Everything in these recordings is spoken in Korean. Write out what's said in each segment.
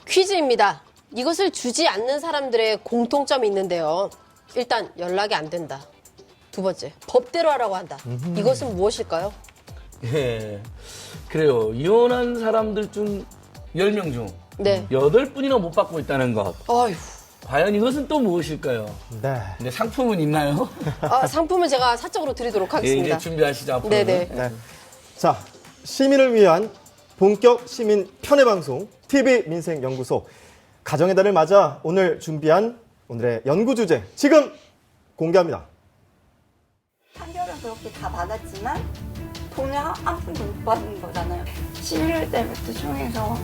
퀴즈입니다. 이것을 주지 않는 사람들의 공통점이 있는데요. 일단 연락이 안 된다. 두 번째, 법대로 하라고 한다. 이것은 무엇일까요? 예. 그래요. 이혼한 사람들 중 10명 중 네. 8분이나 못 받고 있다는 것. 어휴. 과연 이것은 또 무엇일까요? 네. 근데 상품은 있나요? 상품은 제가 사적으로 드리도록 예, 하겠습니다. 이제 준비하시죠, 앞으로. 네네. 네. 자, 시민을 위한 본격 시민 편의 방송 TV 민생 연구소 가정의 달을 맞아 오늘 준비한 오늘의 연구 주제 지금 공개합니다. 판결은 그렇게 다 받았지만 돈을 한 푼도 못 받은 거잖아요. 11월 때부터 중에서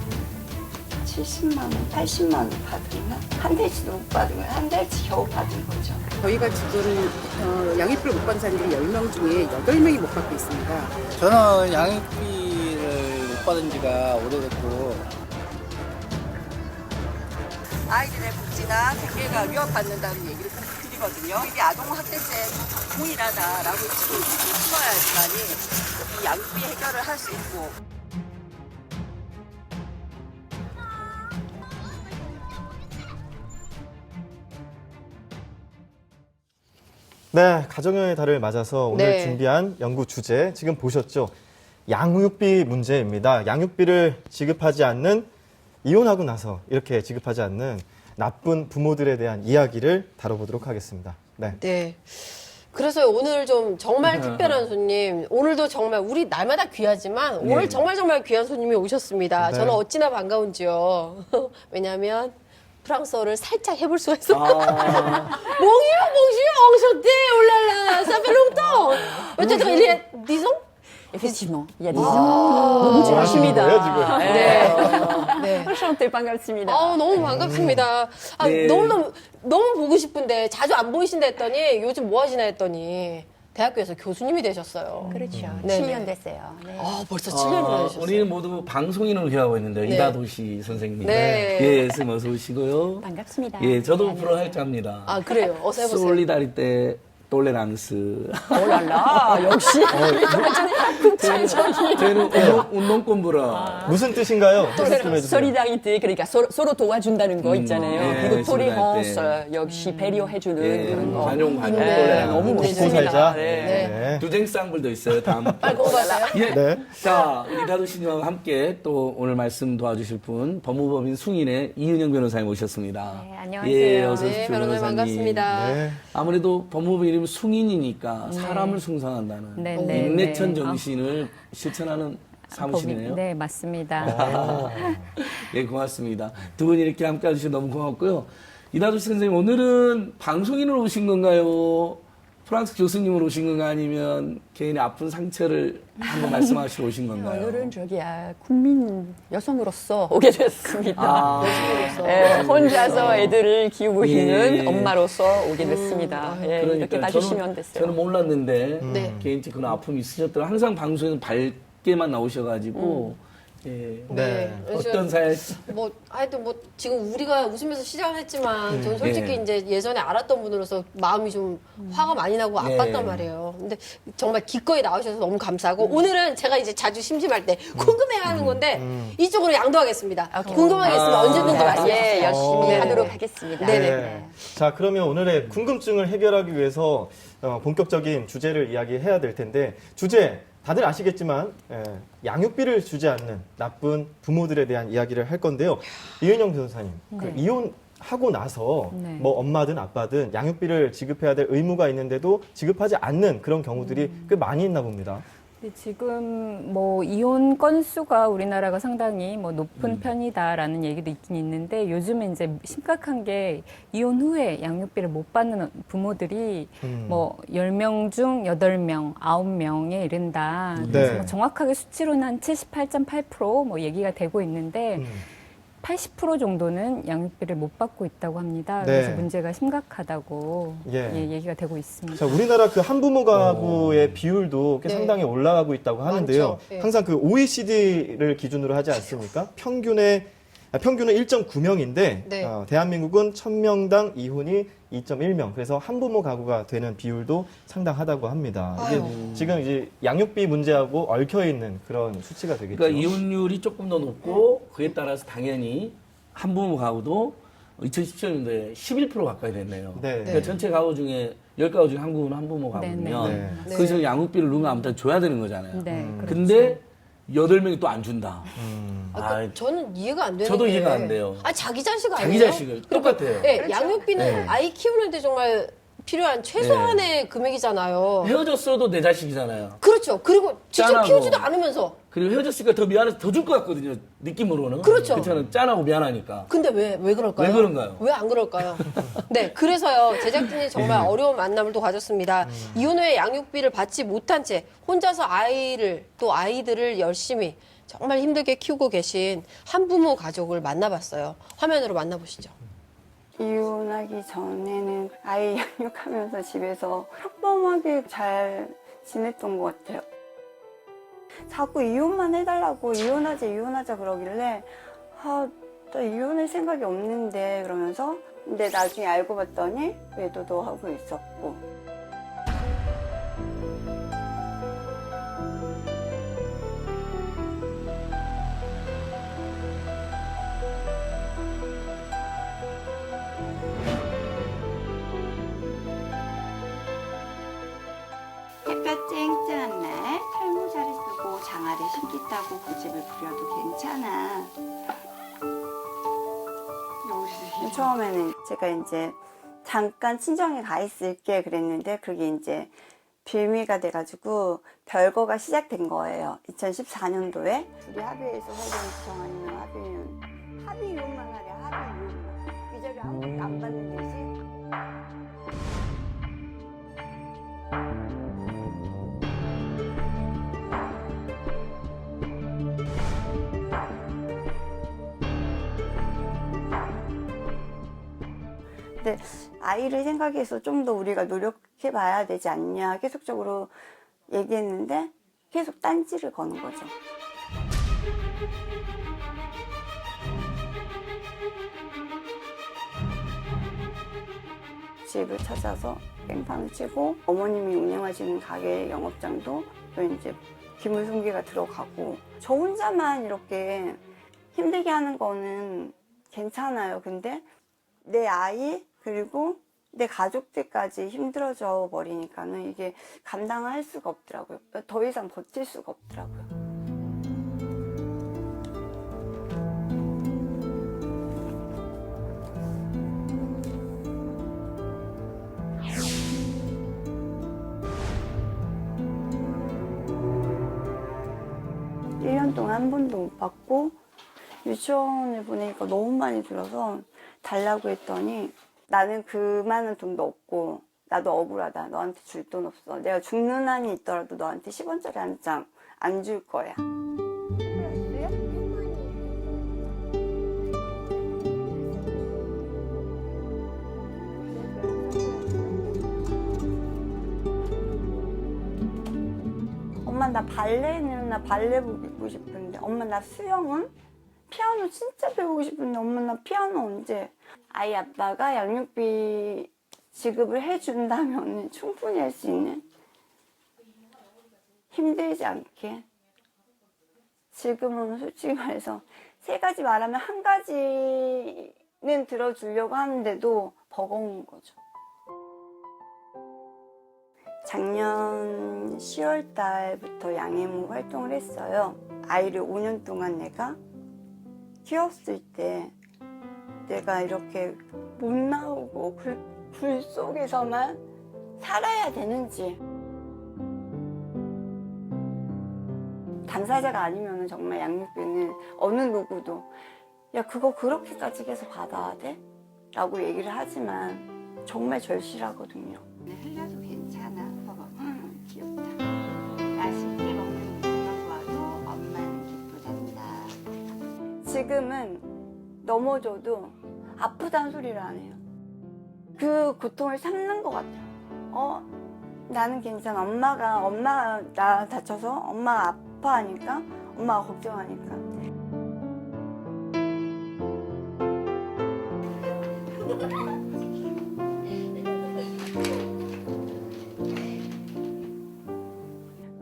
70만 원, 80만 원 받았나? 한 달치도 못 받은 거예요. 한 달치 겨우 받은 거죠. 저희가 지금 양육비를 못 받은 사람들이 10명 중에 8명이 못 받고 있습니다. 저는 양육비를 못 받은 지가 오래됐고 아이들의 복지나 생계가 위협받는다는 얘기를 꼭 드리거든요. 이게 아동학대죄 동일하다라고 지금 풀어야지만이 이 양육비 해결을 할 수 있고. 네, 가정의 달을 맞아서 오늘 네. 준비한 연구 주제 지금 보셨죠? 양육비 문제입니다. 양육비를 지급하지 않는 이혼하고 나서 이렇게 지급하지 않는 나쁜 부모들에 대한 이야기를 다뤄보도록 하겠습니다. 네. 네. 그래서 오늘 좀 정말 특별한 손님, 오늘도 정말 우리 날마다 귀하지만 오늘 정말 귀한 손님이 오셨습니다. 네. 저는 어찌나 반가운지요. 왜냐하면 프랑스어를 살짝 해볼 수가 있어요. Bonjour, enchanté, oh là là, ça fait longtemps. Peut-être il y a 10 ans? Effectivement, il y a 10 ans. 너무 좋아하시는 거예요, 지금? 네. enchanté, 반갑습니다. 너무 반갑습니다. 네. 너무 보고 싶은데 자주 안 보이신다 했더니 요즘 뭐 하시나 했더니 대학교에서 교수님이 되셨어요. 그렇죠. 네네. 7년 됐어요. 네. 벌써 7년이나 되셨어요. 우리는 모두 방송인으로 기하고 있는데 네. 이다도시 선생님. 네. 예, 선생님 어서 오시고요. 반갑습니다. 예, 저도 네, 프로 할자입니다. 그래요? 어서 해보세요. 솔리다리테 톨레랑스. 올랄라, 역시. 저희는 운동 공부라. 무슨 뜻인가요? 뜻 좀 해주세요. 소리다리티, 그러니까 서로 도와준다는 거 있잖아요. 네, 그리고 소리다리티. 토리헌스, 역시 배려해주는 예, 그런 거. 관용 네, 톨레랑스. 너무 먹고 멋있습니다. 살자. 네. 네. 두쟁쌍불도 있어요, 다음. 공부하세요? 예. 네. 자, 우리 이다도시님과 함께 또 오늘 말씀 도와주실 분, 법무법인 숭인의 이은영 변호사님 오셨습니다. 네, 안녕하세요. 예, 어서 오십시오, 네, 변호사님 반갑습니다. 네. 아무래도 법무부 이름이 숭인이니까 사람을 숭상한다는 네, 네, 인내천 네. 정신을 실천하는 사무실이네요. 네, 맞습니다. 네, 고맙습니다. 두 분 이렇게 함께 해주셔서 너무 고맙고요. 이다도시 선생님, 오늘은 방송인으로 오신 건가요? 프랑스 교수님으로 오신 건가 아니면 개인의 아픈 상처를 한번 말씀하시러 오신 건가요? 오늘은 국민 여성으로서 오게 됐습니다. 여성으로서. 네, 혼자서 애들을 키우고 예. 있는 엄마로서 오게 됐습니다. 예, 이렇게 봐주시면 됐어요. 저는 몰랐는데 네. 개인적인 그런 아픔이 있으셨더라. 항상 방송에는 밝게만 나오셔가지고 예. 네. 어떤 사연? 하여튼 지금 우리가 웃으면서 시작을 했지만 저는 솔직히 네. 이제 예전에 알았던 분으로서 마음이 좀 화가 많이 나고 네. 아팠단 말이에요. 근데 정말 기꺼이 나오셔서 너무 감사하고 오늘은 제가 이제 자주 심심할 때 궁금해하는 건데 이쪽으로 양도하겠습니다. 궁금한 게 있으면 언제든지 말씀해 주세요. 예, 열심히 네네. 하도록 하겠습니다. 네네. 네. 자, 그러면 오늘의 궁금증을 해결하기 위해서 본격적인 주제를 이야기해야 될 텐데 주제 다들 아시겠지만 양육비를 주지 않는 나쁜 부모들에 대한 이야기를 할 건데요. 이은영 변호사님, 그 이혼하고 나서 네. 뭐 엄마든 아빠든 양육비를 지급해야 될 의무가 있는데도 지급하지 않는 그런 경우들이 꽤 많이 있나 봅니다. 지금 뭐 이혼 건수가 우리나라가 상당히 뭐 높은 편이다라는 얘기도 있긴 있는데 요즘은 이제 심각한 게 이혼 후에 양육비를 못 받는 부모들이 뭐 10명 중 8명, 9명에 이른다. 그래서 네. 뭐 정확하게 수치로는 한 78.8%뭐 얘기가 되고 있는데 80% 정도는 양육비를 못 받고 있다고 합니다. 네. 그래서 문제가 심각하다고 예. 얘기가 되고 있습니다. 자, 우리나라 그 한부모 가구의 비율도 꽤 네. 상당히 올라가고 있다고 하는데요. 많죠. 네. 항상 그 OECD를 기준으로 하지 않습니까? 평균의 평균은 1.9명인데 네. 대한민국은 1000명당 이혼이 2.1명. 그래서 한부모 가구가 되는 비율도 상당하다고 합니다. 이게 아유. 지금 이제 양육비 문제하고 얽혀 있는 그런 수치가 되겠죠. 그러니까 이혼율이 조금 더 높고 그에 따라서 당연히 한부모 가구도 2017년도에 11% 가까이 됐네요. 네. 그러니까 전체 가구 중에 10가구 중에 한부모 가구면 네. 네. 그래서 양육비를 누가 아무튼 줘야 되는 거잖아요. 네, 그렇죠. 근데 8명이 또 안 준다. 아, 저는 이해가 안 되는 저도 게 이해가 안 돼요. 자기 자식 아니에요? 자기 자식을 똑같아요. 네, 양육비는 네. 아이 키우는데 정말 필요한 최소한의 금액이잖아요. 헤어졌어도 내 자식이잖아요. 그렇죠. 그리고 직접 짠하고. 키우지도 않으면서. 그리고 헤어졌으니까 더 미안해서 더 줄 것 같거든요. 느낌으로는. 그렇죠. 그렇잖아요. 짠하고 미안하니까. 근데 왜 그럴까요? 왜 그런가요? 왜 안 그럴까요? 네, 그래서요, 제작진이 정말 어려운 만남을 또 가졌습니다. 이혼 후에 양육비를 받지 못한 채 혼자서 아이들을 열심히 정말 힘들게 키우고 계신 한부모 가족을 만나봤어요. 화면으로 만나보시죠. 이혼하기 전에는 아이 양육하면서 집에서 평범하게 잘 지냈던 것 같아요. 자꾸 이혼만 해달라고 이혼하자 그러길래 나 이혼할 생각이 없는데 그러면서 근데 나중에 알고 봤더니 외도도 하고 있었고 햇볕 쨍쨍한 날 털모자를 쓰고 장화를 신겠다고 고집을 부려도 괜찮아. 처음에는 제가 이제 잠깐 친정에 가 있을게 그랬는데 그게 이제 빌미가 돼가지고 별거가 시작된 거예요. 2014년도에 우리 합의해서 살던 정하는 합의이혼만 하래. 합의이혼만 위자료 아무것도 안 받는 대신 근데 아이를 생각해서 좀 더 우리가 노력해 봐야 되지 않냐 계속적으로 얘기했는데 계속 딴지를 거는 거죠. 집을 찾아서 뺑판을 치고 어머님이 운영하시는 가게 영업장도 또 이제 기물손괴가 들어가고 저 혼자만 이렇게 힘들게 하는 거는 괜찮아요. 근데 내 아이 그리고 내 가족들까지 힘들어져 버리니까는 이게 감당을 할 수가 없더라고요. 더 이상 버틸 수가 없더라고요. 1년 동안 한 번도 못 받고 유치원을 보내니까 너무 많이 들어서 달라고 했더니 나는 그만한 돈도 없고 나도 억울하다. 너한테 줄 돈 없어. 내가 죽는 한이 있더라도 너한테 10원짜리 한 장 안 줄 거야. 엄마 나 발레는 나 발레복 입고 싶은데 엄마 나 수영은? 피아노 진짜 배우고 싶은데 엄마 나 피아노 언제? 아이 아빠가 양육비 지급을 해준다면 충분히 할 수 있는 힘들지 않게 지금은 솔직히 말해서 세 가지 말하면 한 가지는 들어주려고 하는데도 버거운 거죠. 작년 10월 달부터 양해무 활동을 했어요. 아이를 5년 동안 내가 키웠을 때 내가 이렇게 못 나오고 불 속에서만 살아야 되는지 당사자가 아니면 정말 양육비는 어느 누구도 야 그거 그렇게까지 계속 받아야 돼? 라고 얘기를 하지만 정말 절실하거든요. 흘려도 괜찮아. 봐봐. 귀엽다. 맛있게 먹는 거 봐도 엄마는 기쁘단다. 지금은 넘어져도 아프다는 소리를 안 해요. 그 고통을 참는 것 같아요. 나는 괜찮아. 엄마가 나 다쳐서 엄마가 아파하니까 엄마가 걱정하니까.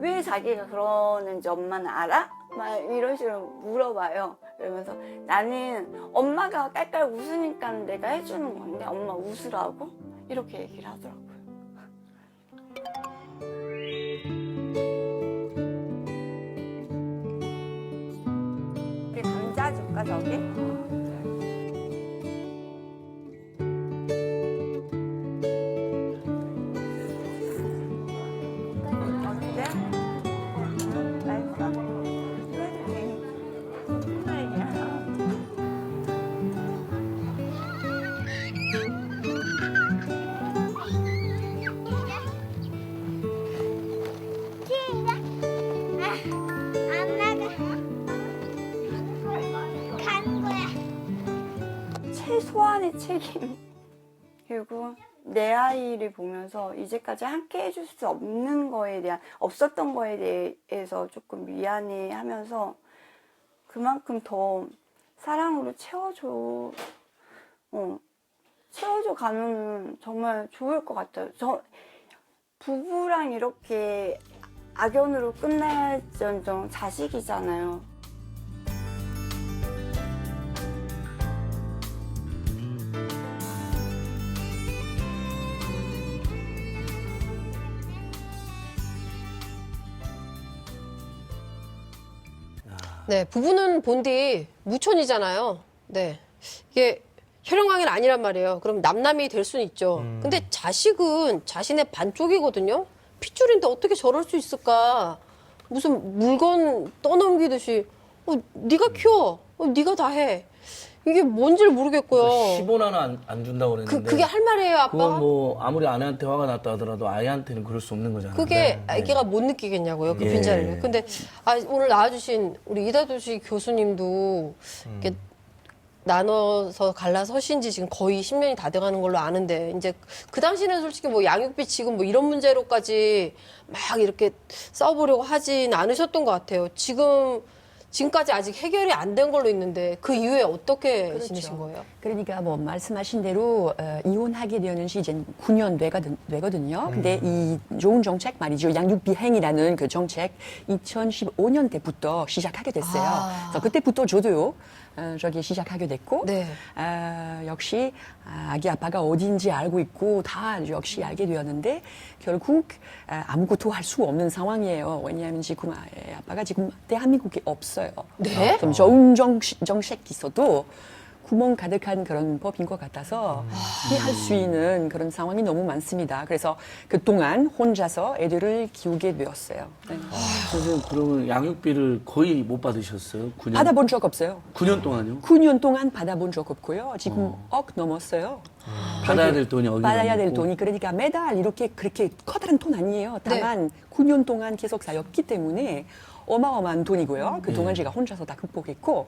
왜 자기가 그러는지 엄마는 알아? 막 이런 식으로 물어봐요. 그러면서 나는 엄마가 깔깔 웃으니까 내가 해주는 건데 엄마 웃으라고? 이렇게 얘기를 하더라고요. 우리 감자 줄까 저기? 어때? 맛있어? 최소한의 책임 그리고 내 아이를 보면서 이제까지 함께 해줄 수 없는 거에 대한 없었던 거에 대해서 조금 미안해하면서 그만큼 더 사랑으로 채워줘 가면 정말 좋을 것 같아요. 저 부부랑 이렇게 악연으로 끝날지언정 자식이잖아요. 네, 부부는 본디 무촌이잖아요. 네. 이게 혈연관계는 아니란 말이에요. 그럼 남남이 될 수는 있죠. 근데 자식은 자신의 반쪽이거든요. 핏줄인데 어떻게 저럴 수 있을까? 무슨 물건 떠넘기듯이 네가 키워. 네가 다 해. 이게 뭔지를 모르겠고요. 10원 안 준다고 그랬는데. 그게 할 말이에요, 아빠? 그건 뭐 아무리 아내한테 화가 났다 하더라도 아이한테는 그럴 수 없는 거잖아요. 그게 네. 아기가 못 느끼겠냐고요, 그 예. 빈자리를. 근데 오늘 나와주신 우리 이다도시 교수님도 이렇게 나눠서 갈라서신 지 지금 거의 10년이 다 돼가는 걸로 아는데, 이제 그 당시는 솔직히 뭐 양육비 지금 뭐 이런 문제로까지 막 이렇게 싸워보려고 하진 않으셨던 것 같아요. 지금까지 아직 해결이 안 된 걸로 있는데 그 이후에 어떻게 그렇죠. 지내신 거예요? 그러니까 뭐 말씀하신 대로 이혼하게 되는 지 이제 9년 되거든요. 근데 이 좋은 정책 말이죠. 양육비행이라는 그 정책 2015년 때부터 시작하게 됐어요. 그래서 그때부터 저도요. 저기 시작하게 됐고 네. 역시 아기 아빠가 어디인지 알고 있고 다 역시 알게 되었는데 결국 아무것도 할 수 없는 상황이에요. 왜냐하면 지금 아빠가 지금 대한민국에 없어요. 네? 좀 좋은 정책이 있어도 구멍 가득한 그런 법인 것 같아서 피할 수 있는 그런 상황이 너무 많습니다. 그래서 그동안 혼자서 애들을 키우게 되었어요. 네. 선생님, 그러면 양육비를 거의 못 받으셨어요? 9년? 받아본 적 없어요. 9년 동안요? 9년 동안 받아본 적 없고요. 지금 억 넘었어요. 받아야 될 돈이 어디 받아야 될 남았고. 돈이 그러니까 매달 이렇게 그렇게 커다란 돈 아니에요. 다만 9년 동안 계속 쌓였기 때문에 어마어마한 돈이고요. 그동안 제가 혼자서 다 극복했고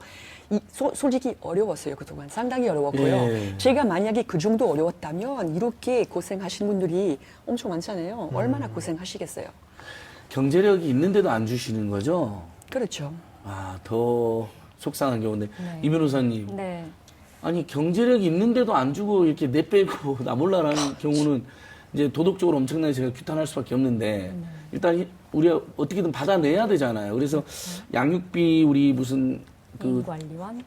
솔직히 어려웠어요. 그동안 상당히 어려웠고요. 예. 제가 만약에 그 정도 어려웠다면 이렇게 고생하신 분들이 엄청 많잖아요. 얼마나 고생하시겠어요. 경제력이 있는데도 안 주시는 거죠? 그렇죠. 아, 더 속상한 경우인데. 네. 이 변호사님. 네. 아니, 경제력이 있는데도 안 주고 이렇게 내빼고 나 몰라라는 경우는 이제 도덕적으로 엄청나게 제가 규탄할 수밖에 없는데 일단 우리가 어떻게든 받아내야 되잖아요. 그래서 양육비 우리 무슨 그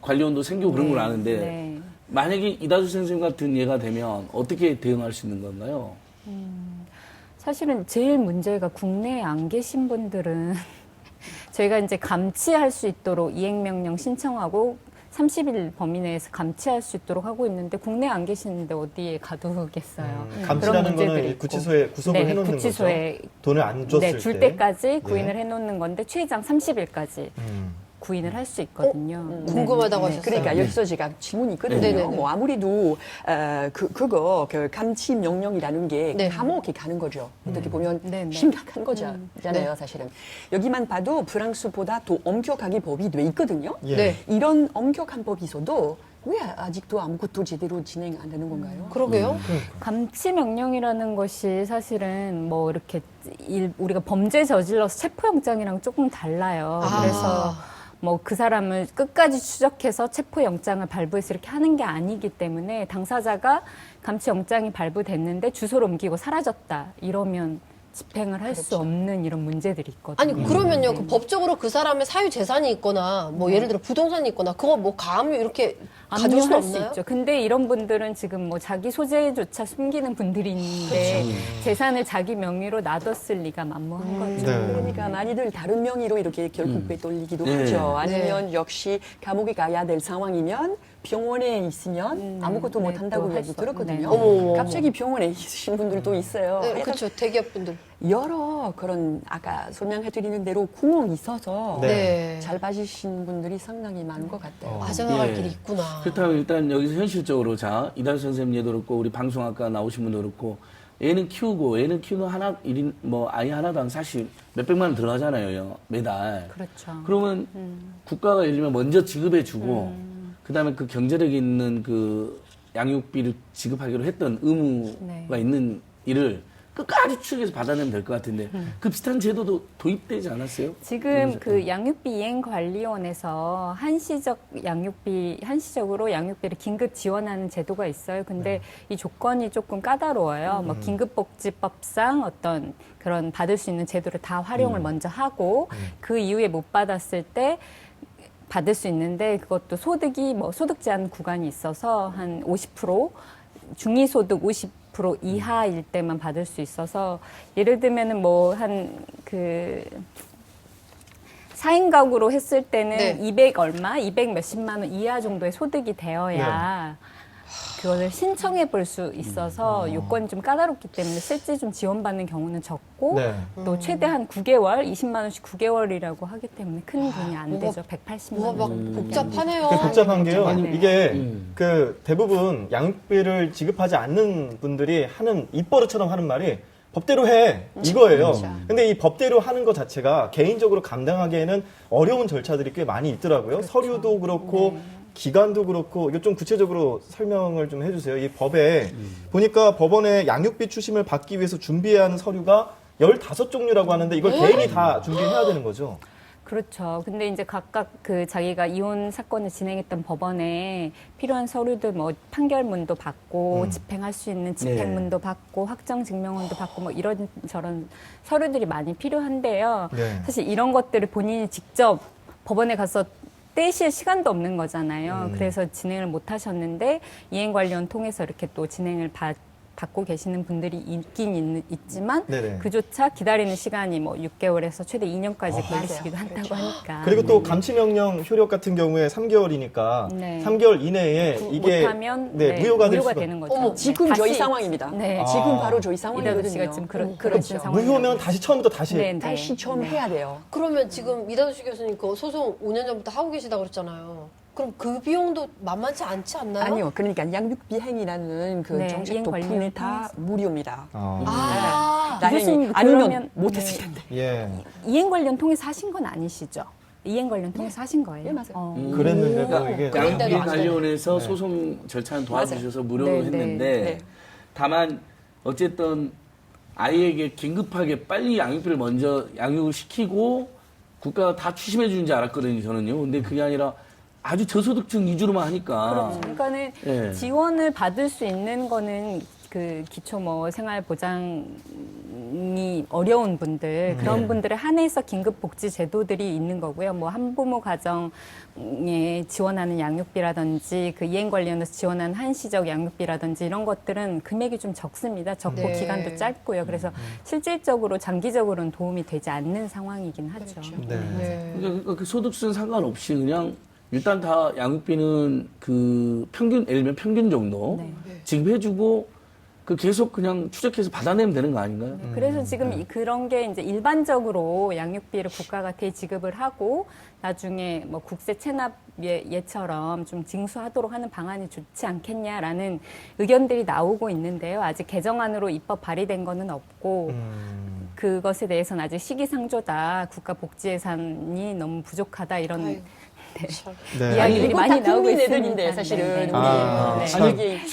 관리원도 생기고 그런 걸 아는데 네. 만약에 이다주 선생님 같은 예가 되면 어떻게 대응할 수 있는 건가요? 사실은 제일 문제가 국내에 안 계신 분들은 저희가 이제 감치할 수 있도록 이행명령 신청하고 30일 범위 내에서 감치할 수 있도록 하고 있는데 국내에 안 계시는데 어디에 가두겠어요. 감치라는 거는 구치소에 구속을 네, 해놓는 구치소에 거죠. 돈을 안 줬을 네, 줄 때. 때까지 구인을 해놓는 건데 최장 30일까지 구인을 할 수 있거든요. 궁금하다고 하셨어요. 그러니까 여기서 제가 질문이 있거든요. 네네네. 뭐 아무래도 그 감치 명령이라는 게 네. 감옥에 가는 거죠. 어떻게 보면 네네. 심각한 거잖아요, 네. 사실은. 여기만 봐도 프랑스보다 더 엄격하게 법이 돼 있거든요. 예. 네. 이런 엄격한 법이 있어도 왜 아직도 아무것도 제대로 진행 안 되는 건가요? 그러게요. 감치 명령이라는 것이 사실은 뭐 이렇게 우리가 범죄 저질러서 체포영장이랑 조금 달라요. 그래서 뭐 그 사람을 끝까지 추적해서 체포영장을 발부해서 이렇게 하는 게 아니기 때문에 당사자가 감치영장이 발부됐는데 주소를 옮기고 사라졌다 이러면 집행을 할 수 없는 이런 문제들이 있거든요. 아니 그러면요 그 법적으로 그 사람의 사유 재산이 있거나 뭐 예를 들어 부동산이 있거나 그거 뭐 가압류 이렇게 가질 수 압류할 수 없나요? 있죠. 근데 이런 분들은 지금 뭐 자기 소재조차 숨기는 분들이 있는데 재산을 자기 명의로 놔뒀을 리가 만무한 거죠. 네. 그러니까 많이들 다른 명의로 이렇게 결국 되돌리기도 네. 하죠. 아니면 역시 감옥에 가야 될 상황이면 병원에 있으면 아무것도 네, 못 한다고 또 이야기 할 수- 들었거든요. 네. 어머. 갑자기 병원에 있으신 분들도 있어요. 네, 하여간 그렇죠 대기업분들. 여러 그런 아까 설명해드리는 대로 구멍이 있어서 네. 잘 빠지신 분들이 상당히 많은 것 같아요. 빠져나갈 예. 길이 있구나. 그렇다면 일단 여기서 현실적으로 자 이달 선생님 예도 그렇고 우리 방송학과 나오신 분도 그렇고 애는 키우는 하나 일인 뭐 아이 하나당 사실 몇백만 원 들어가잖아요 매달. 그렇죠. 그러면 국가가 예를 들면 먼저 지급해주고 그다음에 그 경제력 있는 그 양육비를 지급하기로 했던 의무가 네. 있는 일을 끝까지 추적해서 받아내면 될 것 같은데 그 비슷한 제도도 도입되지 않았어요? 지금 그 양육비 이행관리원에서 한시적으로 양육비를 긴급 지원하는 제도가 있어요. 근데 이 조건이 조금 까다로워요. 뭐 긴급복지법상 어떤 그런 받을 수 있는 제도를 다 활용을 먼저 하고 그 이후에 못 받았을 때 받을 수 있는데 그것도 소득이 뭐 소득 제한 구간이 있어서 한 50% 중위소득 50% 이하일 때만 받을 수 있어서 예를 들면은 뭐 한 그 4인 가구로 했을 때는 네. 200 얼마, 200 몇십만 원 이하 정도의 소득이 되어야 그거를 신청해 볼 수 있어서 요건이 좀 까다롭기 때문에 실제 좀 지원받는 경우는 적고 네. 또 최대 한 9개월, 20만 원씩 9개월이라고 하기 때문에 큰 돈이 안 되죠. 180만 뭐가 원. 막 복잡하네요. 그 복잡한 게요. 복잡하네. 이게 그 대부분 양육비를 지급하지 않는 분들이 하는 입버릇처럼 하는 말이 법대로 해 이거예요. 근데 이 법대로 하는 것 자체가 개인적으로 감당하기에는 어려운 절차들이 꽤 많이 있더라고요. 서류도 그렇고 기간도 그렇고 이거 좀 구체적으로 설명을 좀 해주세요. 이 법에 보니까 법원에 양육비 추심을 받기 위해서 준비해야 하는 서류가 15종류라고 하는데 이걸 개인이 다 준비해야 되는 거죠. 그렇죠. 근데 이제 각각 그 자기가 이혼 사건을 진행했던 법원에 필요한 서류들 뭐 판결문도 받고 집행할 수 있는 집행문도 받고 확정 증명원도 받고 뭐 이런 저런 서류들이 많이 필요한데요. 네. 사실 이런 것들을 본인이 직접 법원에 가서 떼실 시간도 없는 거잖아요. 그래서 진행을 못 하셨는데 이행관리원 통해서 이렇게 또 진행을 받고 계시는 분들이 있긴 있지만 네네. 그조차 기다리는 시간이 뭐 6개월에서 최대 2년까지 걸리시기도 한다고 하니까. 그리고 또 감치명령 효력 같은 경우에 3개월이니까 네. 3개월 이내에 이게 못하면 무효가 될 수가 되는 거죠. 어머, 지금 다시- 저희 상황입니다. 네. 지금 바로 저희 이다도 상황이거든요. 씨가 지금 그런 그렇죠. 상황. 무효면 다시 처음부터 다시 네, 네. 다시 처음 해야 돼요. 그러면 지금 이다수 교수님 그 소송 5년 전부터 하고 계시다고 그랬잖아요. 그럼 그 비용도 만만치 않지 않나요? 아니요. 그러니까 양육비행이라는 그 네, 정책 이행관리원 덕분에 다 무료입니다. 아, 다행히 교수님, 아니면 그러면- 못했을 텐데. 예. 이행 관련 통해서 하신 건 아니시죠? 이행 관련 통해서 하신 거예요? 네, 맞아요. 그랬는데도 이게 그런데도 양육비 안 관련해서 소송 절차는 도와주셔서 무료로 네, 했는데 네. 다만 어쨌든 아이에게 긴급하게 빨리 양육비를 먼저 양육을 시키고 국가가 다 추심해 주는 줄 알았거든요, 저는요. 근데 그게 아니라 아주 저소득층 위주로만 하니까. 그렇죠. 그러니까는 예. 지원을 받을 수 있는 거는 그 기초 뭐 생활 보장이 어려운 분들 그런 분들에 한해서 긴급 복지 제도들이 있는 거고요. 뭐 한부모 가정에 지원하는 양육비라든지 그 이행관리원에서 지원하는 한시적 양육비라든지 이런 것들은 금액이 좀 적습니다. 적고 네. 기간도 짧고요. 그래서 실질적으로 장기적으로는 도움이 되지 않는 상황이긴 하죠. 네. 네. 그러니까 그 소득수는 상관없이 그냥 일단 다 양육비는 그 평균, 예를 들면 평균 정도 네. 지급해주고 그 계속 그냥 추적해서 받아내면 되는 거 아닌가요? 그래서 지금 그런 게 이제 일반적으로 양육비를 국가가 대지급을 하고 나중에 뭐 국세 체납 예처럼 좀 징수하도록 하는 방안이 좋지 않겠냐라는 의견들이 나오고 있는데요. 아직 개정안으로 입법 발의된 거는 없고 그것에 대해서는 아직 시기상조다. 국가 복지 예산이 너무 부족하다 이런 아유. 네. 이야기들이 이거 많이 다 나오고 국민 있습니다. 애들인데 사실은 네, 네. 아, 네. 아니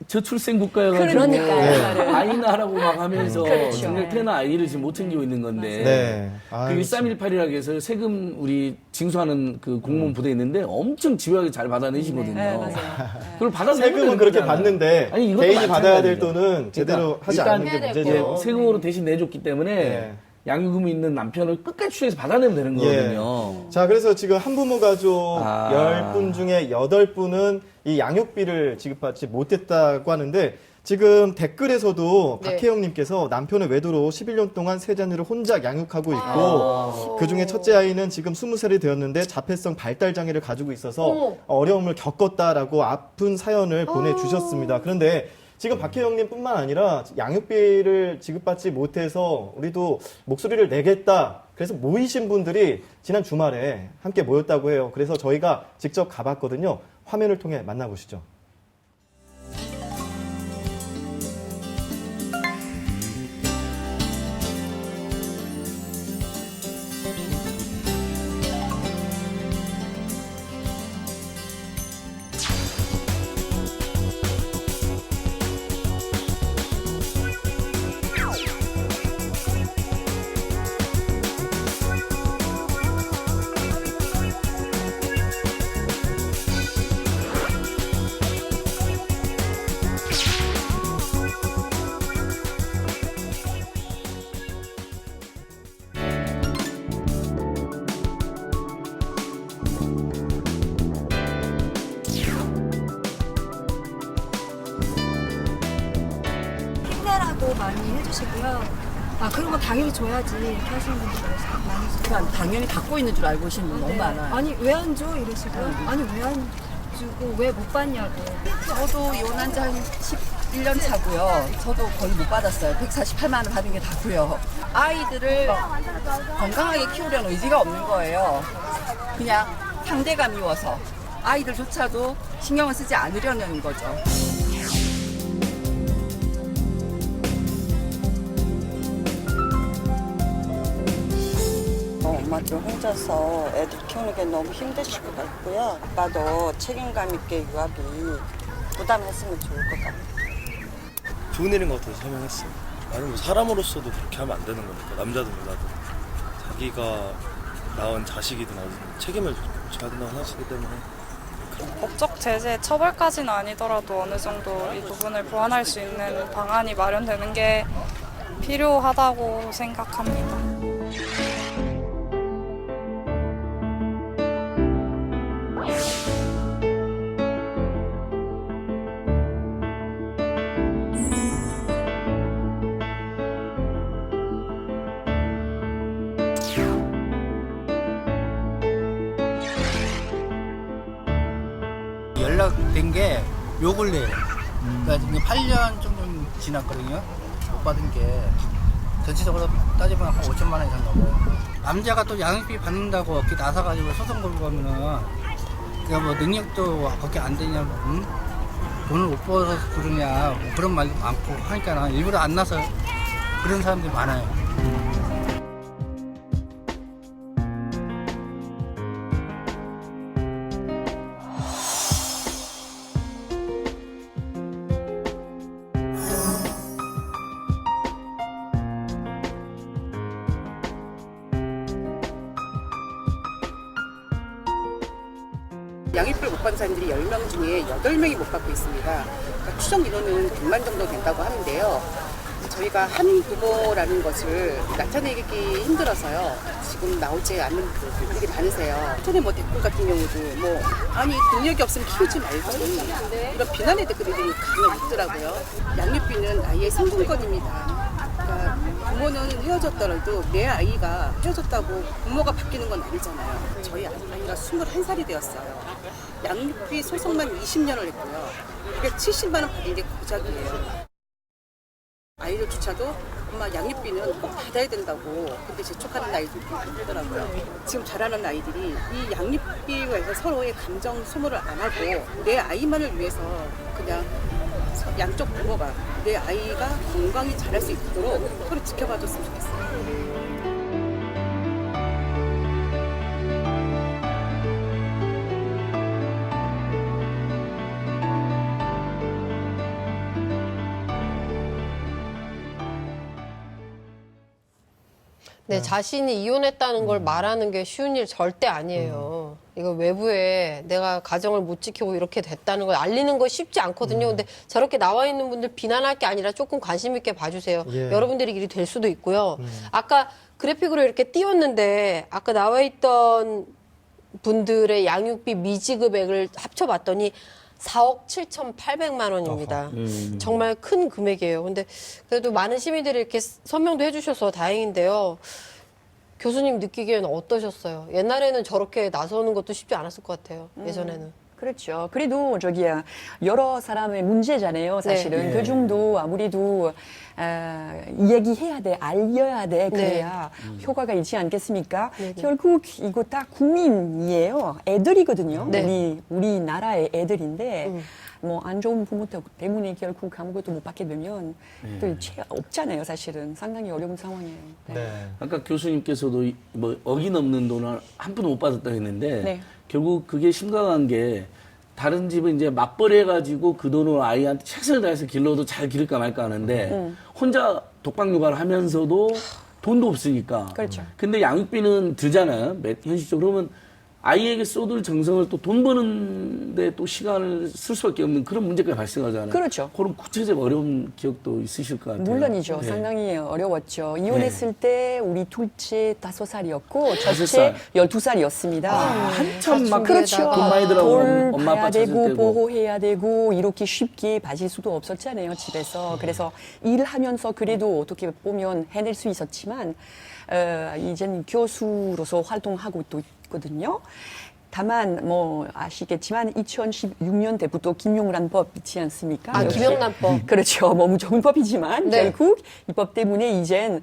저출생 국가여가지고 그러니까요. 아이나라고 막 하면서 그렇죠. 정말 태어난 아이를 지금 못 챙기고 있는 건데 네. 아, 그 1318이라고 해서 세금 우리 징수하는 그 공무원 부대 있는데 엄청 집요하게 잘 받아내시거든요. 네, 맞아요. 그걸 받아서 세금은 그렇게 받는데 아니, 이것도 개인이 받아야 될 마찬가지죠. 돈은 제대로 하지 일단 않는 게 문제죠. 이제 세금으로 대신 내줬기 때문에 네. 양육금이 있는 남편을 끝까지 추적해서 받아내면 되는 거거든요. 자, 그래서 지금 한부모 가족 아. 10분 중에 8분은 이 양육비를 지급받지 못했다고 하는데 지금 댓글에서도 네. 박혜영님께서 남편의 외도로 11년 동안 세 자녀를 혼자 양육하고 있고 그중에 첫째 아이는 지금 20살이 되었는데 자폐성 발달 장애를 가지고 있어서 어려움을 겪었다라고 아픈 사연을 보내주셨습니다. 그런데 지금 박혜영님뿐만 아니라 양육비를 지급받지 못해서 우리도 목소리를 내겠다. 그래서 모이신 분들이 지난 주말에 함께 모였다고 해요. 그래서 저희가 직접 가봤거든요. 화면을 통해 만나보시죠. 힘내라고 많이 해주시고요. 아, 그런 거 당연히 줘야지 이렇게 하시는 분들 많이 있어요. 당연히 갖고 있는 줄 알고 오시는 분 너무 많아요. 아니 왜 안 줘? 이러시고 아니 왜 안 주고 왜 못 받냐고. 저도 이혼한 지 한 11년 차고요. 저도 거의 못 받았어요. 148만 원 받은 게 다고요. 아이들을 건강하게 키우려는 의지가 없는 거예요. 그냥 상대가 미워서 아이들조차도 신경을 쓰지 않으려는 거죠. 엄마도 혼자서 애들 키우는 게 너무 힘드실 것 같고요. 아빠도 책임감 있게 유아비 부담했으면 좋을 것 같아요. 좋은 일인 것 같아서 설명했어요. 아니 뭐 사람으로서도 그렇게 하면 안 되는 거니까 남자든 여자든 자기가 낳은 자식이든 어디든 책임을 져야 된다고 생각하기 때문에 법적 제재 처벌까지는 아니더라도 어느 정도 이 부분을 보완할 수 있는 방안이 마련되는 게 필요하다고 생각합니다. 연락된 게 요 근래예요. 그러니까 지금 8년 좀 지났거든요. 못 받은 게 전체적으로 따지면 한 5천만 원 이상 넘어요. 남자가 또 양육비 받는다고 이렇게 나서가지고 소송 걸고 하면은 그러니까 뭐 능력도 그렇게 안 되냐, 응? 돈을 못 벌어서 그러냐, 뭐 그런 말도 많고 하니까 일부러 안 나서 그런 사람들이 많아요. 양육비를 못 받는 사람들이 10명 중에 8명이 못 받고 있습니다. 그러니까 추정 인원은 100만 정도 된다고 하는데요. 저희가 한 부모라는 것을 나타내기 힘들어서요. 지금 나오지 않는 분들이 많으세요. 인터넷 뭐 댓글 같은 경우도 뭐 아니 능력이 없으면 키우지 말고 이런 비난의 댓글이 간혹 있더라고요. 양육비는 아이의 생존권입니다. 그러니까 부모는 헤어졌더라도 내 아이가 헤어졌다고 부모가 바뀌는 건 아니잖아요. 저희 아이가 21살이 되었어요. 양육비 소송만 20년을 했고요. 그게 70만 원 받은 게 고작이에요. 아이들조차도 엄마 양육비는 꼭 받아야 된다고 근데 재촉하는 아이들이 있더라고요. 지금 자라는 아이들이 이 양육비에 대해서 서로의 감정 소모를 안 하고 내 아이만을 위해서 그냥 양쪽 부모가 내 아이가 건강히 자랄 수 있도록 서로 지켜봐줬으면 좋겠어요. 네, 자신이 이혼했다는 걸 말하는 게 쉬운 일 절대 아니에요. 이거 외부에 내가 가정을 못 지키고 이렇게 됐다는 걸 알리는 거 쉽지 않거든요. 근데 저렇게 나와 있는 분들 비난할 게 아니라 조금 관심 있게 봐주세요. 예. 여러분들이 일이 될 수도 있고요. 아까 그래픽으로 이렇게 띄웠는데 아까 나와 있던 분들의 양육비 미지급액을 합쳐봤더니 4억 7,800만 원입니다. 정말 큰 금액이에요. 근데 그래도 많은 시민들이 이렇게 서명도 해주셔서 다행인데요. 교수님 느끼기에는 어떠셨어요? 옛날에는 저렇게 나서는 것도 쉽지 않았을 것 같아요. 예전에는. 그렇죠. 그래도 저기야 여러 사람의 문제잖아요. 사실은 네. 그 정도 아무래도 얘기해야 돼, 알려야 돼. 그래야 효과가 있지 않겠습니까? 결국 이거 다 국민이에요. 애들이거든요. 네. 우리나라의 애들인데 뭐 안 좋은 부모 때문에 결국 아무것도 못 받게 되면 또 없잖아요. 사실은 상당히 어려운 상황이에요. 네. 아까 교수님께서도 뭐 어기넘는 돈을 한 푼도 못 받았다고 했는데 네. 결국 그게 심각한 게 다른 집은 이제 맞벌이 해가지고 그 돈으로 아이한테 최선을 다해서 길러도 잘 기를까 말까 하는데 혼자 독박 육아를 하면서도 돈도 없으니까. 그렇죠. 근데 양육비는 들잖아요. 현실적으로. 그러면 아이에게 쏟을 정성을 또 돈 버는데 또 시간을 쓸 수밖에 없는 그런 문제가 발생하잖아요. 그렇죠. 그런 구체적 어려운 기억도 있으실 것 같아요. 물론이죠. 네. 상당히 어려웠죠. 이혼했을 때 우리 둘째 5살이었고 다섯 첫째 살. 12살이었습니다. 한참 막 그렇죠. 돈 많이 들어가고 돌 엄마 아빠 봐야 찾을 되고 때고. 보호해야 되고 이렇게 쉽게 봐줄 수도 없었잖아요. 집에서. 그래서 일하면서 그래도 어떻게 보면 해낼 수 있었지만 이젠 교수로서 활동하고 또 있거든요. 다만 뭐 아시겠지만 2016년 때부터 김용란법 있지 않습니까? 아, 역시. 김영란법. 그렇죠. 뭐 좋은 법이지만 네. 결국 이 법 때문에 이젠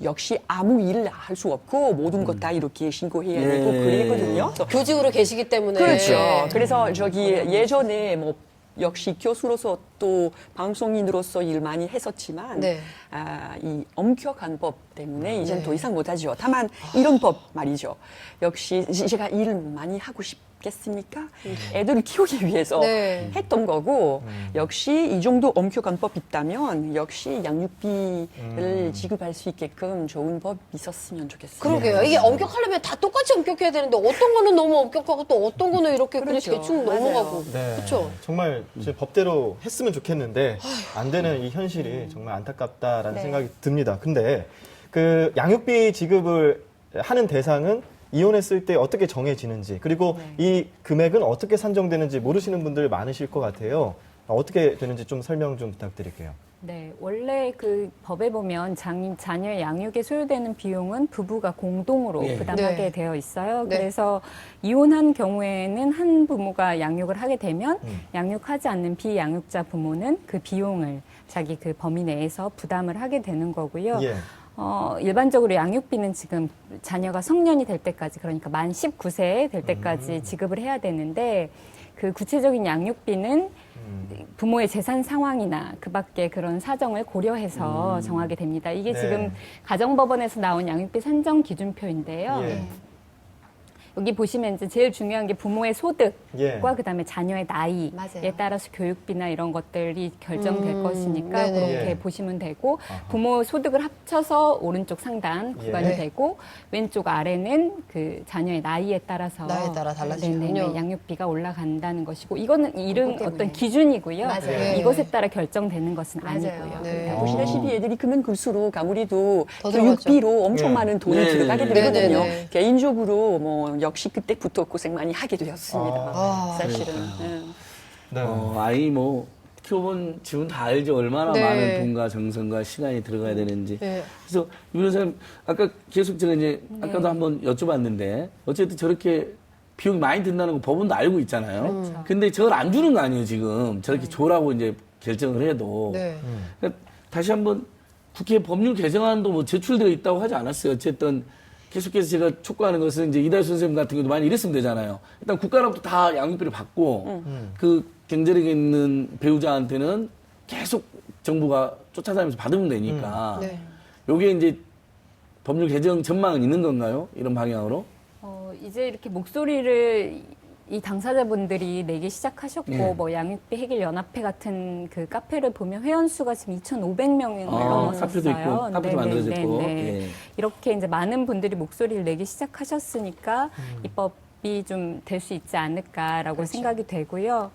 역시 아무 일 할 수 없고 모든 것 다 이렇게 신고해야 되고 그랬거든요. 교직으로 계시기 때문에. 그렇죠. 네. 그래서 저기 예전에 뭐 역시 교수로서 또 방송인으로서 일 많이 했었지만 네. 이 엄격한 법 때문에 이젠 더 이상 못하죠. 다만 이런 법 말이죠. 역시 제가 일을 많이 하고 싶겠습니까? 애들을 키우기 위해서 네. 했던 거고 역시 이 정도 엄격한 법 있다면 역시 양육비를 지급할 수 있게끔 좋은 법 있었으면 좋겠어요. 그러게요. 이게 엄격하려면 다 똑같이 엄격해야 되는데 어떤 거는 너무 엄격하고 또 어떤 거는 이렇게 그렇죠. 그냥 대충 맞아요. 넘어가고. 네. 그렇죠. 정말 이제 법대로 했으면 좋겠는데 안 되는 이 현실이 정말 안타깝다라는 네. 생각이 듭니다. 근데 그 양육비 지급을 하는 대상은 이혼했을 때 어떻게 정해지는지 그리고 이 금액은 어떻게 산정되는지 모르시는 분들 많으실 것 같아요. 어떻게 되는지 좀 설명 좀 부탁드릴게요. 네, 원래 그 법에 보면 자녀의 양육에 소요되는 비용은 부부가 공동으로 예. 부담하게 네. 되어 있어요. 네. 그래서 이혼한 경우에는 한 부모가 양육을 하게 되면 양육하지 않는 비양육자 부모는 그 비용을 자기 그 범위 내에서 부담을 하게 되는 거고요. 예. 일반적으로 양육비는 지금 자녀가 성년이 될 때까지, 그러니까 만 19세 될 때까지 지급을 해야 되는데, 그 구체적인 양육비는 부모의 재산 상황이나 그 밖에 그런 사정을 고려해서 정하게 됩니다. 이게 네. 지금 가정법원에서 나온 양육비 산정 기준표인데요. 예. 여기 보시면 이제 제일 중요한 게 부모의 소득과 예. 그다음에 자녀의 나이에 맞아요. 따라서 교육비나 이런 것들이 결정될 것이니까 네네. 그렇게 예. 보시면 되고, 부모 소득을 합쳐서 오른쪽 상단 구간이 예. 되고 왼쪽 아래는 그 자녀의 나이에 따라서 나이에 따라 달라지는군요. 네네네, 양육비가 올라간다는 것이고, 이거는 이름 그것 때문에. 어떤 기준이고요. 맞아요. 네. 이것에 따라 결정되는 것은 맞아요. 아니고요. 네. 보시다시피 애들이 크면 클수록 아무래도 더 들어가죠. 교육비로 엄청 네. 많은 돈이 네. 들어가게 네. 되거든요. 네, 네. 개인적으로 뭐 역시 그때부터 고생 많이 하게 되었습니다. 아. 사실은. 네. 아이 뭐 키워본 지금 다 알죠. 얼마나 네. 많은 돈과 정성과 시간이 들어가야 되는지. 네. 그래서 유 변호사님 아까 계속 제가 이제 아까도 한번 여쭤봤는데 어쨌든 저렇게 비용이 많이 든다는 거 법원도 알고 있잖아요. 근데 저걸 안 주는 거 아니에요 지금. 저렇게 줘라고 이제 결정을 해도. 네. 그러니까 다시 한번 국회 법률 개정안도 뭐 제출되어 있다고 하지 않았어요. 어쨌든 계속해서 제가 촉구하는 것은 이제 이달 선생님 같은 경우도 많이 이랬으면 되잖아요. 일단 국가로부터 다 양육비를 받고 그 경제력이 있는 배우자한테는 계속 정부가 쫓아다니면서 받으면 되니까. 네. 요게 이제 법률 개정 전망은 있는 건가요? 이런 방향으로? 이제 이렇게 목소리를 이 당사자분들이 내기 시작하셨고 예. 뭐 양육비 해결 연합회 같은 그 카페를 보면 회원 수가 지금 2,500명을 넘었었어요. 카페도 있고, 카페도 만들어졌고. 예. 이렇게 이제 많은 분들이 목소리를 내기 시작하셨으니까 입법이 좀 될 수 있지 않을까라고 생각이 되고요.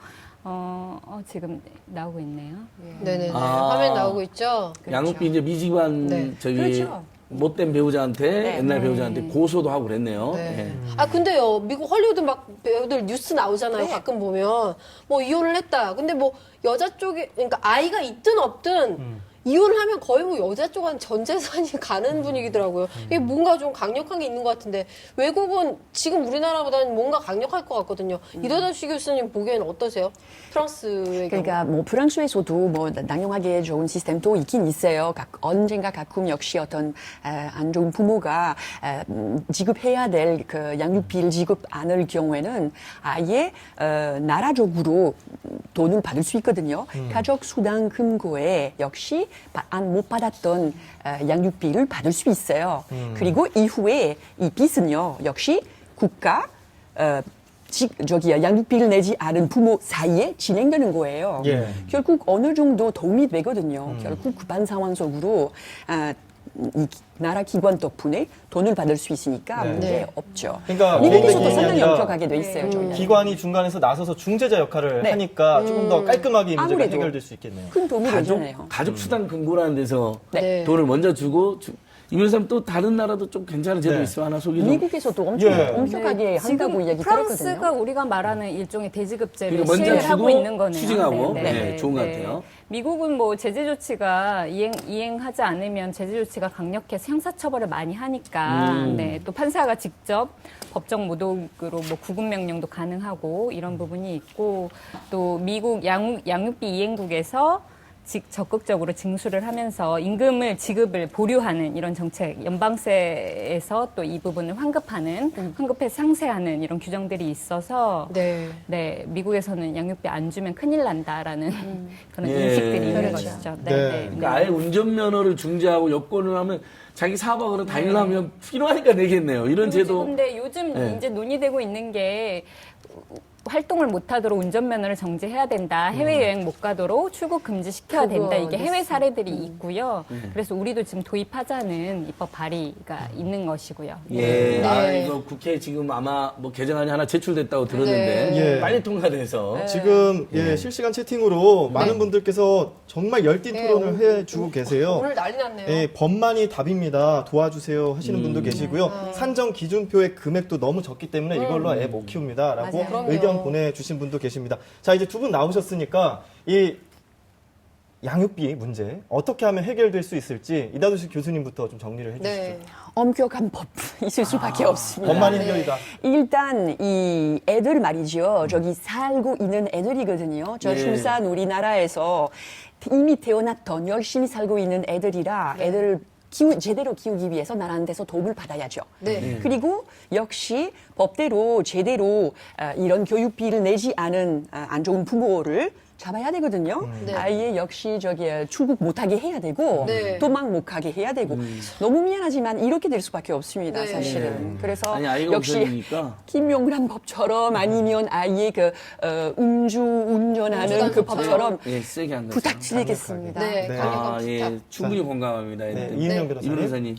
지금 나오고 있네요. 네네네. 화면 나오고 있죠? 양육비 이제 미지관 네. 저기 그렇죠. 못된 배우자한테 옛날 배우자한테 고소도 하고 그랬네요. 네. 예. 아 근데요 미국 헐리우드 막 배우들 뉴스 나오잖아요. 가끔 보면 뭐 이혼을 했다. 근데 뭐 여자 쪽에 그러니까 아이가 있든 없든 이혼을 하면 거의 뭐 여자 쪽은 전 재산이 가는 분위기더라고요. 이게 뭔가 좀 강력한 게 있는 것 같은데 외국은 지금 우리나라보다는 뭔가 강력할 것 같거든요. 이다도시 교수님 보기에는 어떠세요? 프랑스의 그러니까 뭐 프랑스에서도 뭐 낭용하기 좋은 시스템도 있긴 있어요. 언젠가 가끔 역시 어떤 안 좋은 부모가 지급해야 될 그 양육비를 지급 안 할 경우에는 아예 나라적으로 돈을 받을 수 있거든요. 가족 수당 금고에 역시 못 받았던 양육비를 받을 수 있어요. 그리고 이후에 이 빚은요 역시 국가 양육비를 내지 않은 부모 사이에 진행되는 거예요. 예. 결국 어느 정도 도움이 되거든요. 결국 급한 상황 속으로 이 나라 기관 덕분에 돈을 받을 수 있으니까 네. 문제 없죠. 그러니까 미국에서도 개인적인 상당히 아니라 엄격하게 돼 있어요. 저희 기관이 중간에서 나서서 중재자 역할을 네. 하니까 조금 더 깔끔하게 이 문제가 아무래도 해결될 수 있겠네요. 큰 도움이 되잖아요. 가족 수당 금고라는 데서 네. 돈을 먼저 주고 이 변호사님 또 다른 나라도 좀 괜찮은 제도 네. 있으면 하나 소개 좀. 미국에서도 엄청 예. 엄격하게 한다고 얘기 프랑스가 들었거든요. 우리가 말하는 일종의 대지급제를 그러니까 먼저 시행을 하고 주고 있는 거네요. 추징하고. 네, 좋은 것 같아요. 미국은 뭐 제재 조치가 이행하지 않으면 제재 조치가 강력해서 형사처벌을 많이 하니까 또 판사가 직접 법정 모독으로 뭐 구금 명령도 가능하고 이런 부분이 있고 또 미국 양육비 이행국에서 적극적으로 징수를 하면서 임금을 지급을 보류하는 이런 정책, 연방세에서 또 이 부분을 환급해서 상세하는 이런 규정들이 있어서 네, 미국에서는 양육비 안 주면 큰일 난다라는 그런 예. 인식들이 있는 그렇죠. 것이죠. 네. 그러니까 아예 운전면허를 중지하고 여권을 하면 자기 사업하거나 다니려면 필요하니까 내겠네요. 이런 제도. 근데 요즘 네. 이제 논의되고 있는 게 활동을 못하도록 운전면허를 정지해야 된다. 해외여행 못 가도록 출국 금지시켜야 된다. 이게 해외 사례들이 있고요. 그래서 우리도 지금 도입하자는 입법 발의가 있는 것이고요. 예. 네. 아, 이거 국회에 지금 아마 뭐 개정안이 하나 제출됐다고 들었는데 네. 예. 빨리 통과돼서 지금 실시간 채팅으로 많은 분들께서 정말 열띤 네. 토론을 해주고 계세요. 오늘 난리 났네요. 예, 법만이 답입니다. 도와주세요 하시는 분도 계시고요. 산정 기준표의 금액도 너무 적기 때문에 이걸로 애 못 키웁니다라고 맞아요. 그럼요. 의견 보내주신 분도 계십니다. 자, 이제 두 분 나오셨으니까 이 양육비 문제 어떻게 하면 해결될 수 있을지 이다도시 교수님부터 좀 정리를 해주시죠. 네. 엄격한 법 있을 수밖에 없습니다. 법만이 해결이다. 일단 이 애들 말이죠. 저기 살고 있는 애들이거든요. 저출산 우리나라에서 이미 태어났던 열심히 살고 있는 애들이라 애들을 제대로 키우기 위해서 나라는 데서 도움을 받아야죠. 네. 그리고 역시 법대로 제대로 이런 교육비를 내지 않은 안 좋은 부모를 잡아야 되거든요. 네. 아예 역시 출국 못하게 해야 되고 네. 도망 못 가게 해야 되고 너무 미안하지만 이렇게 될 수밖에 없습니다. 네. 사실은. 그래서 아니 아이가 역시 없어지니까 김용란 법처럼 아니면 아예 음주 운전하는 그 법처럼 예, 세게 한 거죠. 부탁드리겠습니다. 네. 네. 강력한 아, 부탁. 예, 충분히 공감합니다. 네, 이은영 이 변호사님. 변호사님.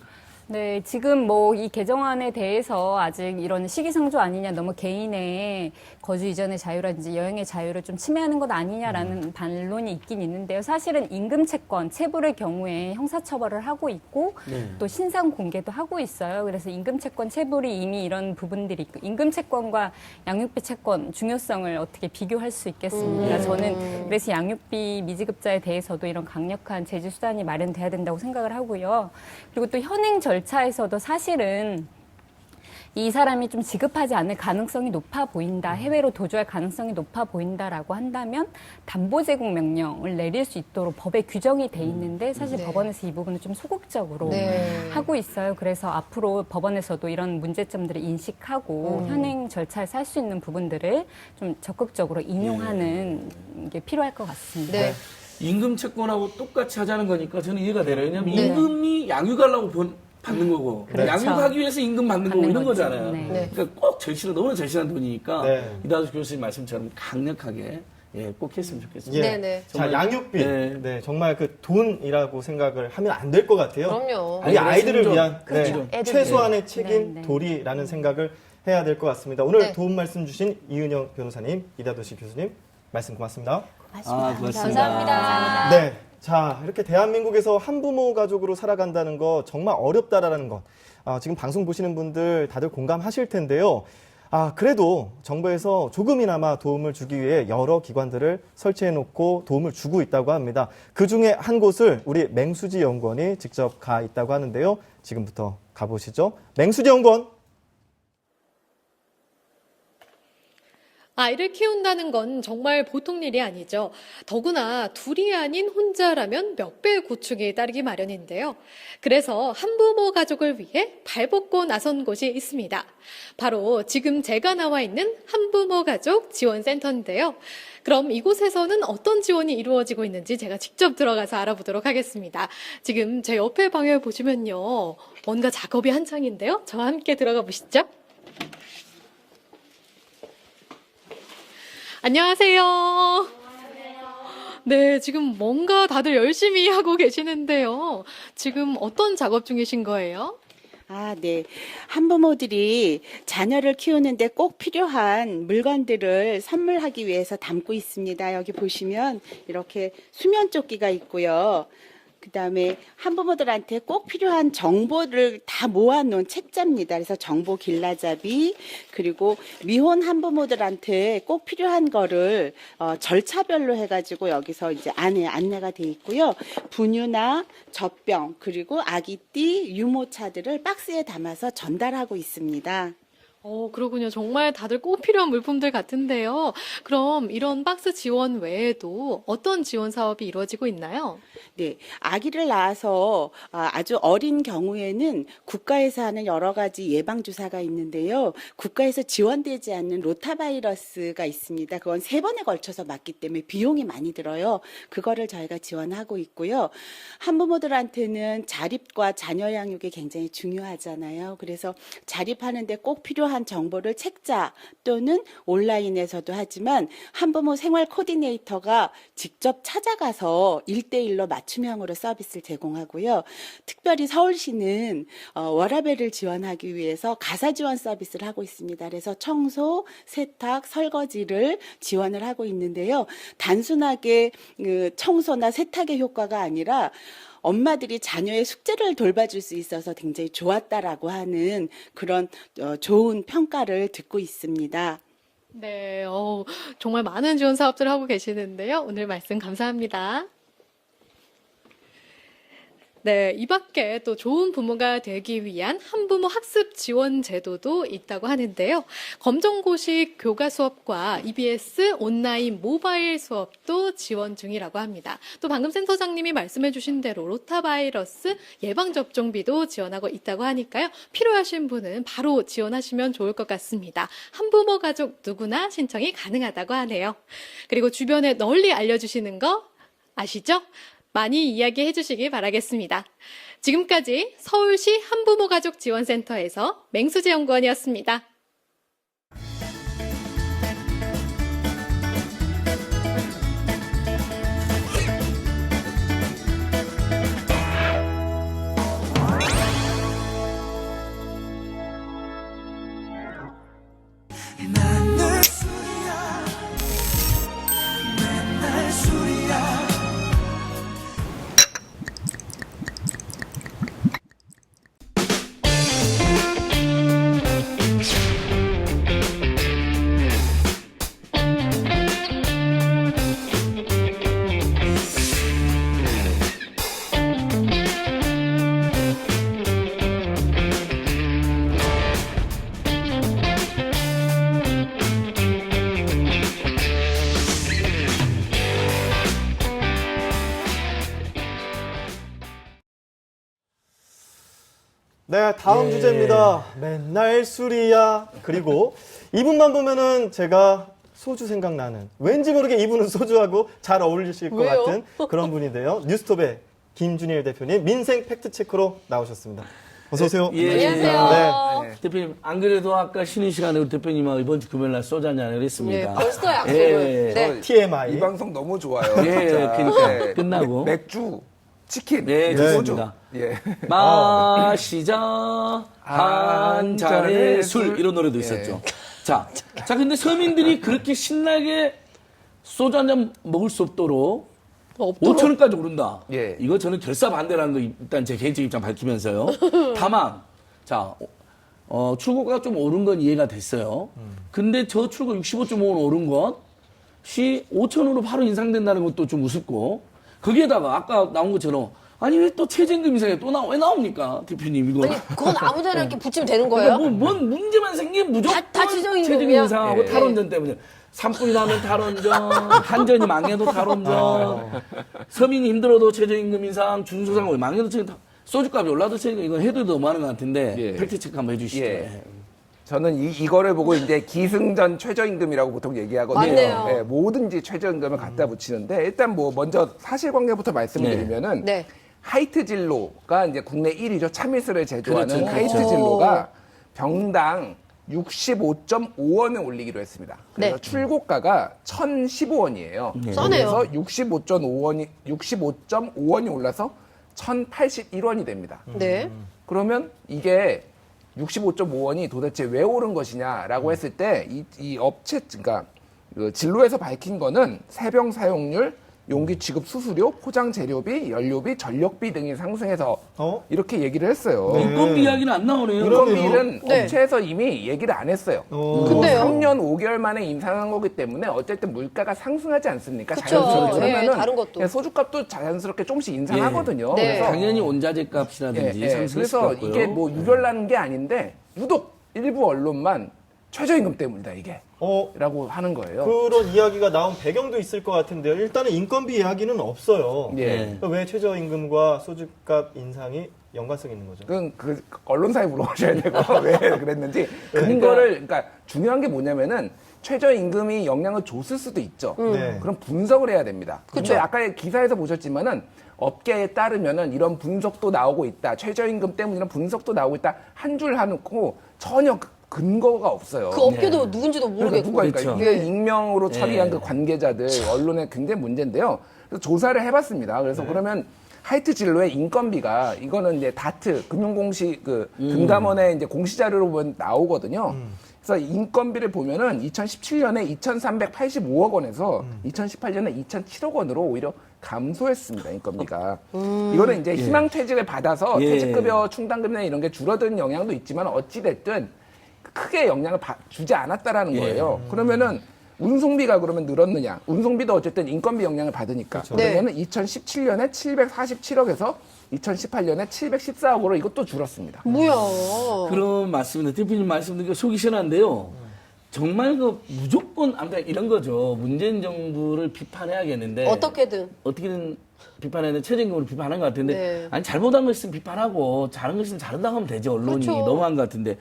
네, 지금 뭐 이 개정안에 대해서 아직 이런 시기상조 아니냐, 너무 개인의 거주 이전의 자유라든지 여행의 자유를 좀 침해하는 것 아니냐라는 반론이 있긴 있는데요. 사실은 임금채권, 체불의 경우에 형사처벌을 하고 있고 또 신상 공개도 하고 있어요. 그래서 임금채권, 체불이 이미 이런 부분들이 있고 임금채권과 양육비 채권 중요성을 어떻게 비교할 수 있겠습니까? 저는 그래서 양육비 미지급자에 대해서도 이런 강력한 제재 수단이 마련돼야 된다고 생각을 하고요. 그리고 또 현행 절차에서도 사실은 이 사람이 좀 지급하지 않을 가능성이 높아 보인다, 해외로 도주할 가능성이 높아 보인다라고 한다면 담보 제공 명령을 내릴 수 있도록 법에 규정이 돼 있는데 사실 법원에서 이 부분을 좀 소극적으로 하고 있어요. 그래서 앞으로 법원에서도 이런 문제점들을 인식하고 현행 절차에서 할 수 있는 부분들을 좀 적극적으로 인용하는 게 필요할 것 같습니다. 네. 임금 채권하고 똑같이 하자는 거니까 저는 이해가 되요 왜냐하면 임금이 양육하려고 받는 거고 그렇죠. 양육하기 위해서 임금 받는 거고 이런 거죠. 거잖아요. 네. 그러니까 꼭 너무나 절실한 돈이니까 네. 이다수 교수님 말씀처럼 강력하게 꼭 했으면 좋겠습니다. 예. 네네. 자, 양육비. 네. 네, 정말 그 돈이라고 생각을 하면 안 될 것 같아요. 그럼요. 우리 아이들을 좀, 위한 그렇죠. 네, 애들. 최소한의 책임, 네, 네. 도리라는 생각을 해야 될 것 같습니다. 오늘 네. 도움 말씀 주신 이은영 변호사님, 이다도시 교수님 말씀 고맙습니다. 고맙습니다. 감사합니다. 네. 자, 이렇게 대한민국에서 한부모 가족으로 살아간다는 거 정말 어렵다라는 것. 지금 방송 보시는 분들 다들 공감하실 텐데요. 그래도 정부에서 조금이나마 도움을 주기 위해 여러 기관들을 설치해놓고 도움을 주고 있다고 합니다. 그 중에 한 곳을 우리 맹수지 연구원이 직접 가 있다고 하는데요. 지금부터 가보시죠. 맹수지 연구원. 아이를 키운다는 건 정말 보통 일이 아니죠. 더구나 둘이 아닌 혼자라면 몇 배의 고충이 따르기 마련인데요. 그래서 한부모 가족을 위해 발벗고 나선 곳이 있습니다. 바로 지금 제가 나와 있는 한부모 가족 지원센터인데요. 그럼 이곳에서는 어떤 지원이 이루어지고 있는지 제가 직접 들어가서 알아보도록 하겠습니다. 지금 제 옆에 방을 보시면요. 뭔가 작업이 한창인데요. 저와 함께 들어가 보시죠. 안녕하세요. 네, 지금 뭔가 다들 열심히 하고 계시는데요. 지금 어떤 작업 중이신 거예요? 네. 한부모들이 자녀를 키우는데 꼭 필요한 물건들을 선물하기 위해서 담고 있습니다. 여기 보시면 이렇게 수면조끼가 있고요. 그다음에 한부모들한테 꼭 필요한 정보를 다 모아놓은 책자입니다. 그래서 정보 길라잡이, 그리고 미혼 한부모들한테 꼭 필요한 거를 절차별로 해가지고 여기서 이제 안에 안내가 돼 있고요. 분유나 젖병, 그리고 아기띠, 유모차들을 박스에 담아서 전달하고 있습니다. 그러군요. 정말 다들 꼭 필요한 물품들 같은데요. 그럼 이런 박스 지원 외에도 어떤 지원 사업이 이루어지고 있나요? 네, 아기를 낳아서 아주 어린 경우에는 국가에서 하는 여러 가지 예방주사가 있는데요. 국가에서 지원되지 않는 로타바이러스가 있습니다. 그건 3번에 걸쳐서 맞기 때문에 비용이 많이 들어요. 그거를 저희가 지원하고 있고요. 한부모들한테는 자립과 자녀 양육이 굉장히 중요하잖아요. 그래서 자립하는데 꼭 필요한 정보를 책자 또는 온라인에서도 하지만 한부모 생활 코디네이터가 직접 찾아가서 1대1로 맞춤형으로 서비스를 제공하고요. 특별히 서울시는 워라밸을 지원하기 위해서 가사 지원 서비스를 하고 있습니다. 그래서 청소, 세탁, 설거지를 지원을 하고 있는데요. 단순하게 청소나 세탁의 효과가 아니라 엄마들이 자녀의 숙제를 돌봐줄 수 있어서 굉장히 좋았다라고 하는 그런 좋은 평가를 듣고 있습니다. 네, 정말 많은 지원 사업들을 하고 계시는데요. 오늘 말씀 감사합니다. 네, 이 밖에 또 좋은 부모가 되기 위한 한부모 학습 지원 제도도 있다고 하는데요. 검정고시 교과 수업과 EBS 온라인 모바일 수업도 지원 중이라고 합니다. 또 방금 센터장님이 말씀해 주신 대로 로타바이러스 예방접종비도 지원하고 있다고 하니까요. 필요하신 분은 바로 지원하시면 좋을 것 같습니다. 한부모 가족 누구나 신청이 가능하다고 하네요. 그리고 주변에 널리 알려주시는 거 아시죠? 많이 이야기해 주시기 바라겠습니다. 지금까지 서울시 한부모 가족 지원센터에서 맹수지 연구원이었습니다. 네, 다음 주제입니다. 맨날 술이야. 그리고 이분만 보면은 제가 소주 생각나는, 왠지 모르게 이분은 소주하고 잘 어울리실 것 왜요? 같은 그런 분인데요. 뉴스톱의 김준일 대표님 민생 팩트체크로 나오셨습니다. 어서 오세요. 예. 안녕하세요. 네. 대표님, 안 그래도 아까 쉬는 시간에 우리 대표님하고 이번 주 금요일날 소주 한잔을 했습니다. 네, 벌써 약속을. 네. TMI. 이 방송 너무 좋아요. 예, 진짜. 그러니까 끝나고. 맥주, 치킨, 네, 좋습니다. 예. 마시자 한 잔의 술 이런 노래도 있었죠. 자, 근데 서민들이 그렇게 신나게 소주 한 잔 먹을 수 없도록 5천 원까지 오른다. 예. 이거 저는 결사 반대라는 거 일단 제 개인적 입장 밝히면서요. 다만 자 출고가 좀 오른 건 이해가 됐어요. 근데 저 출고 65.5원 오른 것이 5천원으로 바로 인상된다는 것도 좀 우습고 거기에다가 아까 나온 것처럼 아니 왜 또 최저임금 인상이 왜 나옵니까 대표님 이거? 아니 그건 아무데나 이렇게 붙이면 되는 거예요? 그러니까 뭔 문제만 생기면 무조건 다 최저임금이야? 최저임금 인상하고 예. 탈원전 때문에 산불이 나면 탈원전, 한전이 망해도 탈원전, 서민이 힘들어도 최저임금 인상, 중소상공인 망해도 최저임금, 소주값이 올라도 최저임금 이건 해도 너무 많은 것 같은데 팩트 체크 한번 해주시죠. 예. 저는 이거를 보고 이제 기승전 최저임금이라고 보통 얘기하거든요. 맞네요. 예, 뭐든지 최저임금을 갖다 붙이는데 일단 뭐 먼저 사실관계부터 말씀드리면은 네. 하이트 진로가 이제 국내 1위죠. 참이슬을 제조하는 그렇죠. 하이트 그렇죠. 진로가 병당 65.5원을 올리기로 했습니다. 그래서 네. 출고가가 1,015원이에요. 싸네요. 그래서 65.5원이 올라서 1,081원이 됩니다. 네. 그러면 이게 65.5원이 도대체 왜 오른 것이냐라고 했을 때 이 업체, 그러니까 그 진로에서 밝힌 거는 세병 사용률, 용기 취급 수수료, 포장 재료비, 연료비, 전력비 등이 상승해서 이렇게 얘기를 했어요. 인건비 이야기는 안 나오네요. 인건비는 네. 업체에서 이미 얘기를 안 했어요. 근데요? 3년 5개월 만에 인상한 거기 때문에 어쨌든 물가가 상승하지 않습니까? 그쵸. 자연스럽게. 예, 그러면은 다른 것도. 소주값도 자연스럽게 조금씩 인상하거든요. 네. 그래서 당연히 온자재 값이라든지 상승했을 그래서 것 같고요. 이게 뭐 유별나는 게 아닌데 유독 일부 언론만 최저임금 때문이다 이게 라고 하는 거예요. 그런 이야기가 나온 배경도 있을 것 같은데요. 일단은 인건비 이야기는 없어요. 예. 왜 최저임금과 소주값 인상이 연관성이 있는 거죠? 그 언론사에 물어보셔야 되고 왜 그랬는지 그러니까 중요한 게 뭐냐면은 최저임금이 영향을 줬을 수도 있죠. 네. 그럼 분석을 해야 됩니다. 근데 그쵸. 아까 기사에서 보셨지만은 업계에 따르면은 이런 분석도 나오고 있다. 최저임금 때문에 이런 분석도 나오고 있다. 한 줄 해놓고 전혀 근거가 없어요. 그 업계도 누군지도 모르겠고. 누가 그렇죠. 이게 익명으로 네. 처리한 그 관계자들 언론에 굉장히 문제인데요. 그래서 조사를 해봤습니다. 그래서 그러면 하이트 진로의 인건비가 이거는 이제 다트 금융공시 금감원의 이제 공시 자료로 보면 나오거든요. 그래서 인건비를 보면은 2017년에 2,385억 원에서 2018년에 2,007억 원으로 오히려 감소했습니다, 인건비가. 이거는 이제 희망퇴직을 받아서 퇴직급여 충당금이나 이런 게 줄어든 영향도 있지만 어찌됐든 크게 영향을 주지 않았다라는 거예요. 그러면은 운송비가 그러면 늘었느냐? 운송비도 어쨌든 인건비 영향을 받으니까. 그렇죠. 그러면은 2017년에 747억에서 2018년에 714억으로 이것도 줄었습니다. 뭐야? 그런 맞습니다. 대표님 말씀드린 게 속이 시원한데요. 정말 무조건 아무튼 이런 거죠. 문재인 정부를 비판해야겠는데 어떻게든 비판해야 돼. 최저임금으로 비판한 것 같은데 네. 아니 잘못한 거 있으면 비판하고 잘한 거 있으면 잘한다고 하면 되죠. 언론이 그렇죠. 너무한 것 같은데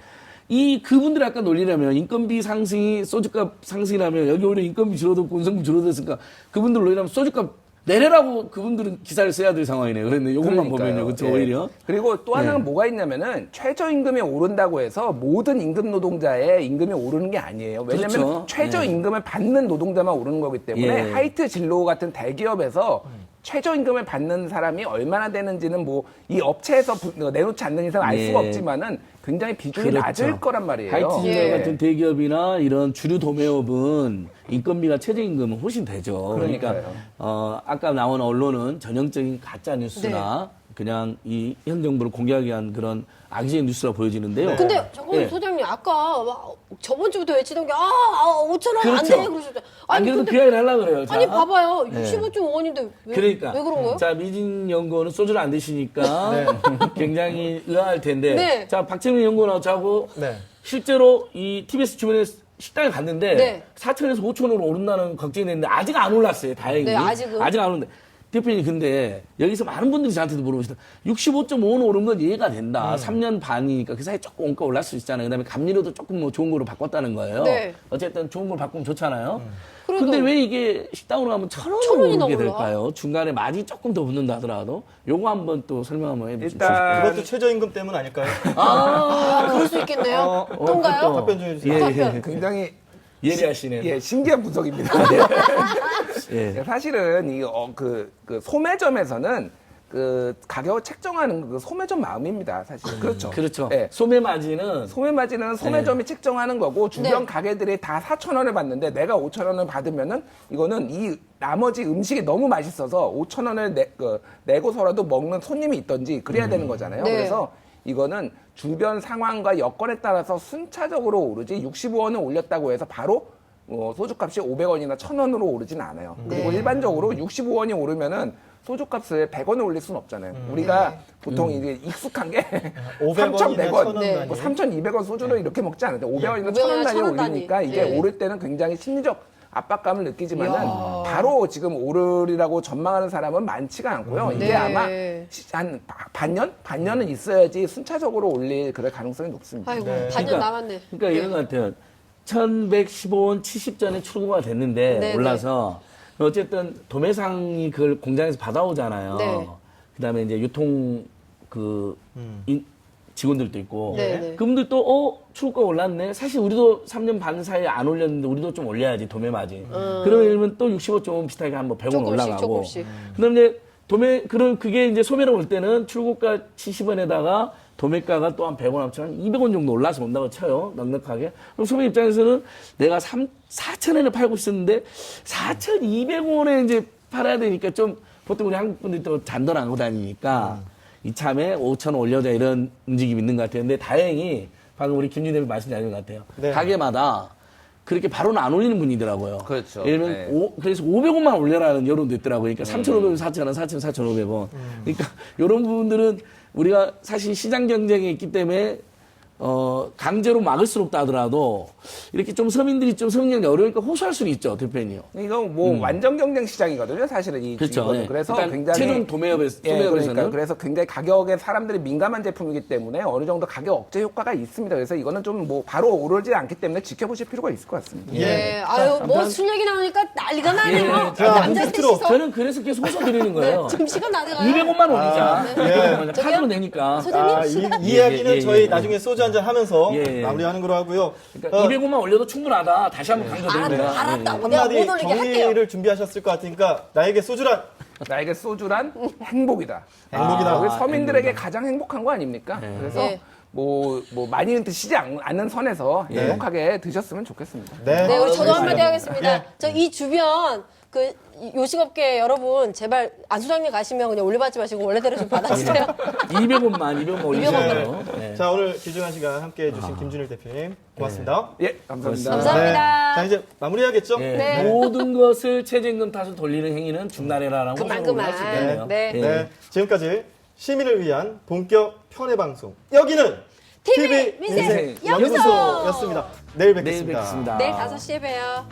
그분들이 아까 논리라면 인건비 상승이 소주값 상승이라면 여기 오히려 인건비 줄어들고 운송비 줄어들었으니까 그분들 논리라면 소주값 내려라고 그분들은 기사를 써야 될 상황이네요. 그런데 요것만 보면요. 그렇죠. 오히려. 그리고 또 하나는 뭐가 있냐면은 최저임금이 오른다고 해서 모든 임금 노동자의 임금이 오르는 게 아니에요. 왜냐하면 그렇죠. 최저임금을 받는 노동자만 오르는 거기 때문에 예. 하이트 진로 같은 대기업에서 최저임금을 받는 사람이 얼마나 되는지는 뭐 이 업체에서 내놓지 않는 이상 알 수가 예. 없지만은 굉장히 비중이 그렇죠. 낮을 거란 말이에요. 하이트 진로 예. 같은 대기업이나 이런 주류 도매업은 인건비가 최저임금은 훨씬 되죠. 그러니까 아까 나온 언론은 전형적인 가짜 뉴스나 그냥 현 정부를 공개하기 위한 그런 악의적인 뉴스라 보여지는데요. 근데 잠깐만요, 소장님. 아까 저번 주부터 외치던 게 5천 원 안 돼. 그렇죠. 그러셨죠. 안 그래도 그 이야기를 하려고 그래요. 아니 자. 봐봐요. 네. 65.5원인데 왜 그러니까. 왜 그런 거예요? 자, 미진 연구원은 소주를 안 드시니까 굉장히 의아할 텐데. 네. 자, 박재민 연구원하고 실제로 이 TBS 주변에 식당에 갔는데 4천에서 5천으로 오른다는 걱정이 됐는데 아직 안 올랐어요. 다행히. 네, 아직은. 아직 안 오는데. 대표님 근데 여기서 많은 분들이 저한테도 물어보시다. 65.5는 오른 건 이해가 된다. 3년 반이니까 그 사이에 조금 원가 올랐을 수 있잖아요. 그다음에 감리료도 조금 뭐 좋은 거로 바꿨다는 거예요. 네. 어쨌든 좋은 걸 바꾸면 좋잖아요. 그래도 근데 왜 이게 식당으로 가면 1,000원으로 오르게 될까요? 중간에 마진이 조금 더 붙는다 하더라도 요거 한번 또 설명 한번 해주시죠. 일단 그것도 최저임금 때문 아닐까요? 그럴 수 있겠네요. 또인가요? 답변 좀 해주세요. 예. 굉장히 예리하시네요. 예, 신기한 분석입니다. 예, 사실은 이 그 소매점에서는 그 가격을 책정하는 그 소매점 마음입니다, 사실. 그렇죠. 그렇죠. 예. 소매 마진은 소매점이 책정하는 거고 주변 가게들이 다 4,000원을 받는데 내가 5,000원을 받으면은 이거는 이 나머지 음식이 너무 맛있어서 5,000원을 내고서라도 먹는 손님이 있던지 그래야 되는 거잖아요. 네. 그래서 이거는 주변 상황과 여건에 따라서 순차적으로 오르지 65원을 올렸다고 해서 바로 소주값이 500원이나 1,000원으로 오르진 않아요. 그리고 일반적으로 65원이 오르면은 소주값을 100원을 올릴 수는 없잖아요. 우리가 보통 이게 익숙한 게 3,100원, 네. 뭐 3,200원 소주를 이렇게 먹지 않는데 500원이나 1,000원 단위 올리니까 이게 네. 오를 때는 굉장히 심리적 압박감을 느끼지만은 바로 지금 오르리라고 전망하는 사람은 많지가 않고요. 이게 네. 아마 한 반년은 있어야지 순차적으로 올릴 그럴 가능성이 높습니다. 아이고, 네. 반년 남았네. 그러니까 이런 것 같아요. 1,115원 70전에 출고가 됐는데 네, 올라서 어쨌든 도매상이 그걸 공장에서 받아오잖아요. 네. 그다음에 이제 유통 직원들도 있고 네, 네. 그분들도 출고가 올랐네. 사실 우리도 3년 반 사이에 안 올렸는데 우리도 좀 올려야지 도매 마진. 그러면 예를 또 65.5 비슷하게 한번 100원 올라가고. 조금씩. 그다음 이제 그게 이제 소매로 올 때는 출고가 70원에다가 도매가가 또 한 100원 합치면 한 200원 정도 올라서 온다고 쳐요. 넉넉하게. 그럼 소매 입장에서는 내가 4,000원에 팔고 있었는데 4,200원에 이제 팔아야 되니까 좀 보통 우리 한국 분들이 또 잔돈 안 하고 다니니까 이참에 5,000원 올려자 이런 움직임이 있는 것 같아요. 근데 다행히 방금 우리 김준희 대표 말씀 잘하신 것 같아요. 네. 가게마다 그렇게 바로는 안 올리는 분이더라고요. 그렇죠. 예를 들면 그래서 500원만 올려라는 여론도 있더라고요. 그러니까 3,500원, 4,000원, 4,500원. 그러니까 이런 부분들은 우리가 사실 시장 경쟁에 있기 때문에 강제로 막을 수는 없다 하더라도 이렇게 좀 서민들이 좀 성장이 어려우니까 호소할 수는 있죠, 대표님요. 이거 뭐 완전 경쟁 시장이거든요, 사실은 이 그렇죠. 이거는. 예. 그래서 일단 굉장히 최종 도매업에서는 그러니까 그래서 굉장히 가격에 사람들이 민감한 제품이기 때문에 어느 정도 가격 억제 효과가 있습니다. 그래서 이거는 좀 뭐 바로 오르지 않기 때문에 지켜보실 필요가 있을 것 같습니다. 예. 아유, 뭐 술 얘기 나오니까 난리가 나네요. 자, 남자 끝으로 셋이서. 저는 그래서 계속 호소드리는 거예요. 지금 시간 다 돼가요. 200원만 올리자. 네. 카드로 내니까. 소장님? 이 이야기는 예, 저희 예. 나중에 소주 한잔 하면서 예. 마무리하는 걸로 하고요. 그러니까 200원만 올려도 충분하다. 다시 한번 강조드립니다. 알았다. 내가 한마디 못 올리게 할게요. 정리를 준비하셨을 것 같으니까 나에게 소주란 나에게 소주란 행복이다. 행복이다. 우리 서민들에게 가장 행복한 거 아닙니까? 그래서 네. 뭐 많이는 드시지 않는 선에서 행복하게 드셨으면 좋겠습니다. 네. 네, 우리 저도 알겠습니다. 한마디 하겠습니다. 예. 저 이 주변 그 요식업계 여러분 제발 안 소장님 가시면 그냥 올려받지 마시고 원래대로 좀 받아주세요. 200원만 올리세요. 네. 자, 오늘 귀중한 시간 함께 해주신 김준일 대표님 고맙습니다. 예, 감사합니다. 감사합니다. 자, 이제 마무리해야겠죠? 네. 네. 모든 것을 최저임금 탓을 돌리는 행위는 중단해라라고 그만. 할수 있겠네요. 네. 네. 지금까지 시민을 위한 본격 편의 방송. 여기는 TV 민생 연구소. 연구소였습니다. 내일 내일 뵙겠습니다. 뵙겠습니다. 내일 5시에 봬요.